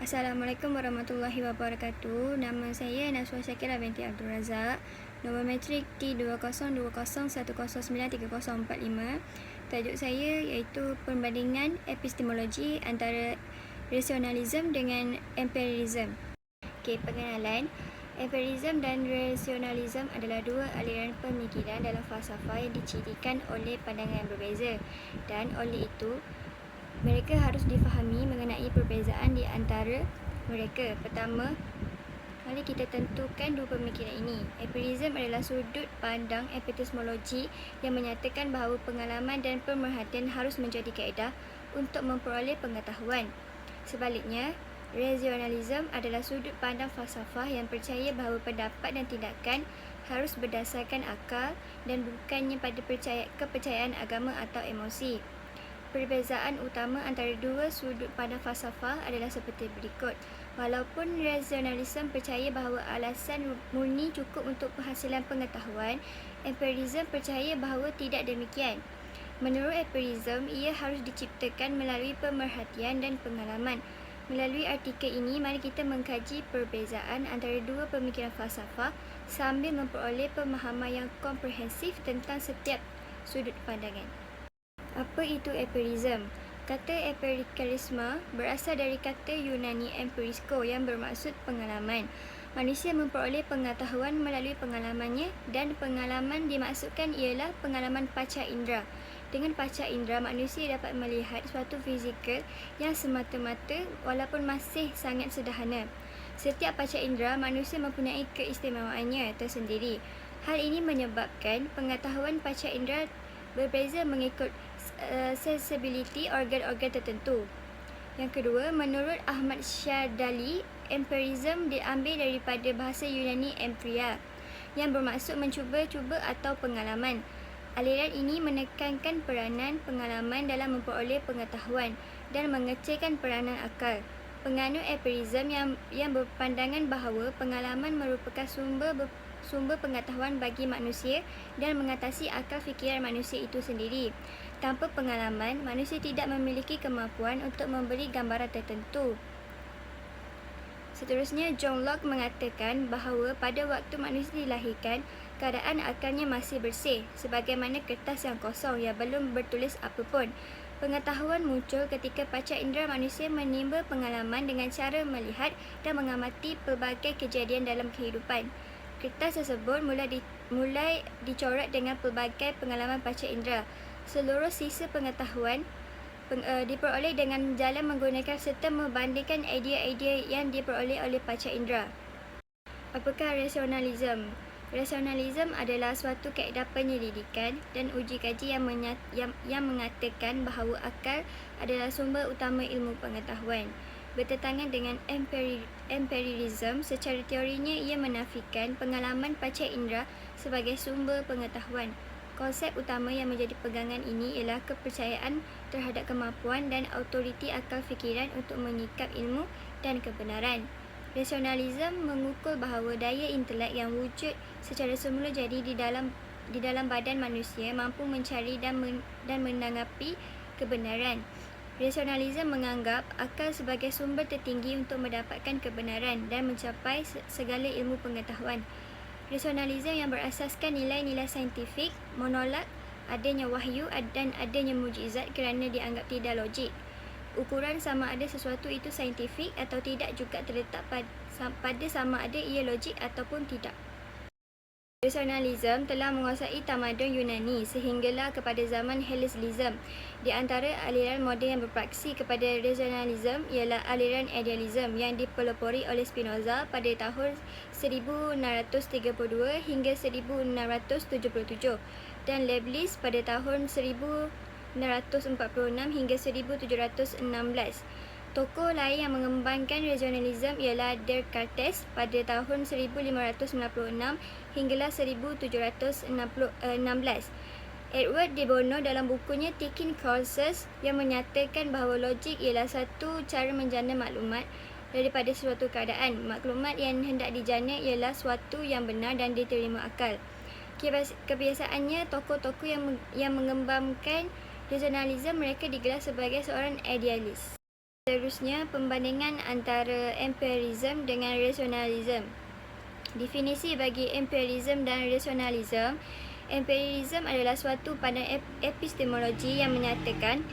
Assalamualaikum warahmatullahi wabarakatuh. Nama saya Naswa Syakira binti Abdul Razak. Nombor metrik T202010109345. Tajuk saya iaitu perbandingan epistemologi antara rasionalisme dengan empirisme. Pengenalan. Empirisme dan rasionalisme adalah dua aliran pemikiran dalam falsafah yang dicirikan oleh pandangan yang berbeza, dan oleh itu mereka harus difahami mengenai perbezaan di antara mereka. Pertama, mari kita tentukan dua pemikiran ini. Empirisme adalah sudut pandang epistemologi yang menyatakan bahawa pengalaman dan pemerhatian harus menjadi kaedah untuk memperoleh pengetahuan. Sebaliknya, rasionalisme adalah sudut pandang falsafah yang percaya bahawa pendapat dan tindakan harus berdasarkan akal dan bukannya pada kepercayaan agama atau emosi. Perbezaan utama antara dua sudut pandang falsafah adalah seperti berikut. Walaupun rasionalisme percaya bahawa alasan murni cukup untuk penghasilan pengetahuan, empirisme percaya bahawa tidak demikian. Menurut empirisme, ia harus diciptakan melalui pemerhatian dan pengalaman. Melalui artikel ini, mari kita mengkaji perbezaan antara dua pemikiran falsafah sambil memperoleh pemahaman yang komprehensif tentang setiap sudut pandangan. Apa itu empirisme? Kata empirikalisme berasal dari kata Yunani empirisko yang bermaksud pengalaman. Manusia memperoleh pengetahuan melalui pengalamannya, dan pengalaman dimaksudkan ialah pengalaman panca indera. Dengan panca indera, manusia dapat melihat suatu fizikal yang semata-mata walaupun masih sangat sederhana. Setiap panca indera manusia mempunyai keistimewaannya tersendiri. Hal ini menyebabkan pengetahuan panca indera berbeza mengikut sensibiliti organ-organ tertentu. Yang kedua, menurut Ahmad Syadali, empirisme diambil daripada bahasa Yunani empria yang bermaksud mencuba-cuba atau pengalaman. Aliran ini menekankan peranan pengalaman dalam memperoleh pengetahuan dan mengecilkan peranan akal. Penganut empirisme yang berpandangan bahawa pengalaman merupakan sumber pengetahuan bagi manusia dan mengatasi akal fikiran manusia itu sendiri. Tanpa pengalaman, manusia tidak memiliki kemampuan untuk memberi gambaran tertentu. Seterusnya, John Locke mengatakan bahawa pada waktu manusia dilahirkan, keadaan akalnya masih bersih, sebagaimana kertas yang kosong yang belum bertulis apapun. Pengetahuan muncul ketika panca indera manusia menimba pengalaman dengan cara melihat dan mengamati pelbagai kejadian dalam kehidupan. Kertas tersebut mulai dicoret dengan pelbagai pengalaman panca indera. Seluruh sisa pengetahuan diperoleh dengan jalan menggunakan serta membandingkan idea-idea yang diperoleh oleh panca indera. Apakah rasionalisme? Rasionalisme adalah suatu kaedah penyelidikan dan uji kaji yang mengatakan bahawa akal adalah sumber utama ilmu pengetahuan. Bertentangan dengan empirisme, secara teorinya ia menafikan pengalaman panca indera sebagai sumber pengetahuan. Konsep utama yang menjadi pegangan ini ialah kepercayaan terhadap kemampuan dan autoriti akal fikiran untuk menyikap ilmu dan kebenaran. Rasionalisme mengukur bahawa daya intelek yang wujud secara semula jadi di dalam badan manusia mampu mencari dan menanggapi kebenaran. Rasionalisme menganggap akal sebagai sumber tertinggi untuk mendapatkan kebenaran dan mencapai segala ilmu pengetahuan. Rasionalisme yang berasaskan nilai-nilai saintifik menolak adanya wahyu dan adanya mukjizat kerana dianggap tidak logik. Ukuran sama ada sesuatu itu saintifik atau tidak juga terletak pada sama ada ia logik ataupun tidak. Rasionalisme telah menguasai tamadun Yunani sehinggalah kepada zaman Hellenisme. Di antara aliran moden yang berpraksi kepada rasionalisme ialah aliran idealisme yang dipelopori oleh Spinoza pada tahun 1632 hingga 1677 dan Leibniz pada tahun 1646 hingga 1716. Tokoh lain yang mengembangkan rasionalisme ialah Descartes pada tahun 1596 hinggalah 1716. Edward de Bono dalam bukunya Thinking Causes yang menyatakan bahawa logik ialah satu cara menjana maklumat daripada suatu keadaan. Maklumat yang hendak dijana ialah suatu yang benar dan diterima akal. Kebiasaannya, tokoh-tokoh yang mengembangkan rasionalisme mereka digelar sebagai seorang idealis. Seterusnya, pembandingan antara empirism dengan rasionalism. Definisi bagi empirism dan rasionalism. Empirism adalah suatu pandangan epistemologi yang menyatakan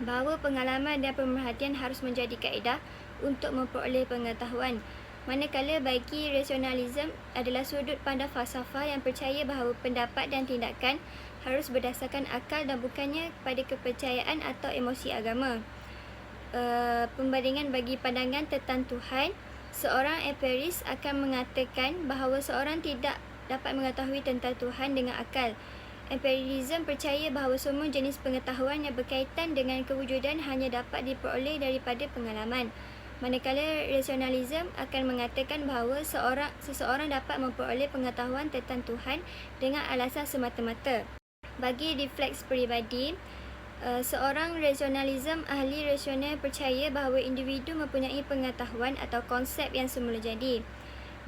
bahawa pengalaman dan pemerhatian harus menjadi kaedah untuk memperoleh pengetahuan. Manakala bagi rasionalism adalah sudut pandang falsafah yang percaya bahawa pendapat dan tindakan harus berdasarkan akal dan bukannya pada kepercayaan atau emosi agama. Pembandingan bagi pandangan tentang Tuhan, seorang empiris akan mengatakan bahawa seorang tidak dapat mengetahui tentang Tuhan dengan akal. Empirism percaya bahawa semua jenis pengetahuan yang berkaitan dengan kewujudan hanya dapat diperoleh daripada pengalaman. Manakala rasionalism akan mengatakan bahawa seseorang dapat memperoleh pengetahuan tentang Tuhan dengan alasan semata-mata. Bagi refleks peribadi, seorang rasionalism ahli rasional percaya bahawa individu mempunyai pengetahuan atau konsep yang semula jadi.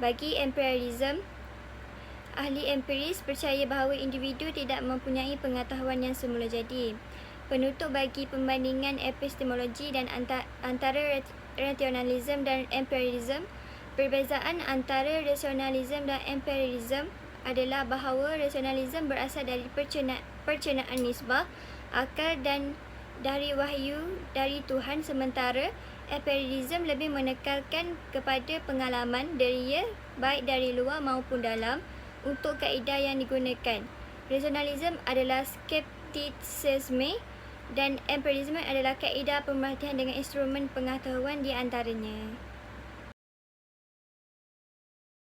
Bagi empirism, ahli empiris percaya bahawa individu tidak mempunyai pengetahuan yang semula jadi. Penutup bagi pembandingan epistemologi dan antara rasionalism dan empirism. Perbezaan antara rasionalism dan empirism adalah bahawa rasionalism berasal dari percenaan nisbah, akal dan dari wahyu dari Tuhan, sementara empirism lebih menekankan kepada pengalaman deria baik dari luar maupun dalam untuk kaedah yang digunakan. Rasionalism adalah skeptisisme dan empirisme adalah kaedah pemerhatian dengan instrumen pengetahuan di antaranya.